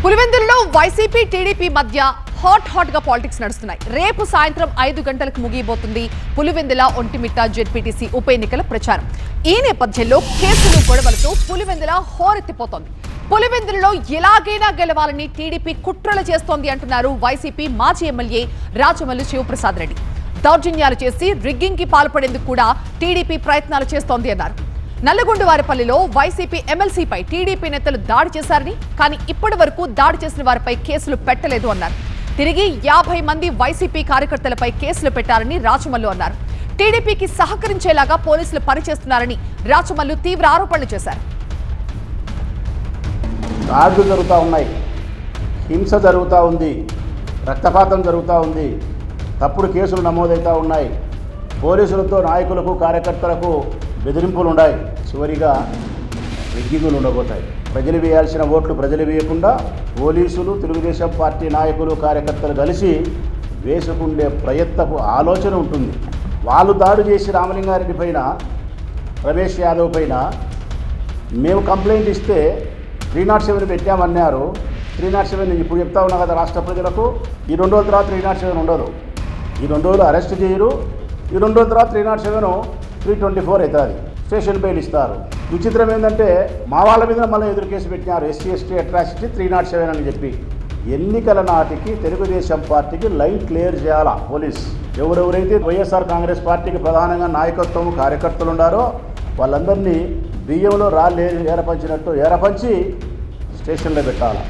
పులివెందులలో YCP TDP మధ్య hot గా politics నడుస్తున్నాయి. రేపు సాయంత్రం 5 గంటలకు ముగియబోతుంది పులివెందుల ఒంటిమిట్ట జెడ్పీటీసీ ఉప ఎన్నికల ప్రచారం. ఈ నేపథ్యంలో కేసులు గొడవలతో పులివెందుల హోరెత్తిపోతోంది. పులివెందులలో ఎలాగైనా గెలవాలని టీడీపీ కుట్రలు చేస్తోంది అంటున్నారు వైసీపీ మాజీ ఎమ్మెల్యే రాచమల్లు శివప్రసాద్ రెడ్డి. దౌర్జన్యాలు చేసి రిగ్గింగ్ కి పాల్పడేందుకు కూడా టీడీపీ ప్రయత్నాలు చేస్తోంది అన్నారు. నల్లగొండవారిపల్లిలో వైసీపీ ఎమ్మెల్సీపై టీడీపీ నేతలు దాడి చేశారని, కానీ ఇప్పటి వరకు దాడి చేసిన వారిపై కేసులు పెట్టలేదు అన్నారు. తిరిగి 50 మంది వైసీపీ కార్యకర్తలపై కేసులు పెట్టారని రాచమల్లు అన్నారు. టీడీపీకి సహకరించేలాగా పోలీసులు పనిచేస్తున్నారని రాచమల్లు తీవ్ర ఆరోపణలు చేశారు. దాడులు జరుగుతూ ఉన్నాయి, హింస జరుగుతూ ఉంది, రక్తపాతం జరుగుతూ ఉంది, తప్పుడు కేసులు నమోదవుతూ ఉన్నాయి, పోలీసులతో నాయకులకు కార్యకర్తలకు బెదిరింపులు ఉన్నాయి, చివరిగా రిగ్గింగులు ఉండబోతాయి. ప్రజలు వేయాల్సిన ఓట్లు ప్రజలు వేయకుండా పోలీసులు, తెలుగుదేశం పార్టీ నాయకులు, కార్యకర్తలు కలిసి వేసుకుండే ప్రయత్నపు ఆలోచన ఉంటుంది. వాళ్ళు దాడి చేసి రామలింగారెడ్డి పైన, రమేష్ యాదవ్ పైన మేము కంప్లైంట్ ఇస్తే 307 పెట్టామన్నారు. 307 ఇప్పుడు చెప్తా ఉన్నా కదా రాష్ట్ర ప్రజలకు, ఈ 2 రోజుల తర్వాత 307 ఉండదు. ఈ 2 రోజులు అరెస్ట్ చేయరు, ఈ 2 రోజుల తర్వాత 307 324 అవుతుంది, స్టేషన్ బెయిల్ ఇస్తారు. విచిత్రం ఏంటంటే మా వాళ్ళ మీద మళ్ళీ ఎదురు కేసు పెట్టినారు, ఎస్సీ ఎస్టీ అట్రాసిటీ 307 అని చెప్పి. ఎన్నికల నాటికి తెలుగుదేశం పార్టీకి లైన్ క్లియర్ చేయాలా పోలీస్. ఎవరెవరైతే వైఎస్ఆర్ కాంగ్రెస్ పార్టీకి ప్రధానంగా నాయకత్వం కార్యకర్తలు ఉన్నారో వాళ్ళందరినీ బియ్యంలో రాళ్ళు ఏరపంచినట్టు ఏరపంచి స్టేషన్లో పెట్టాలా.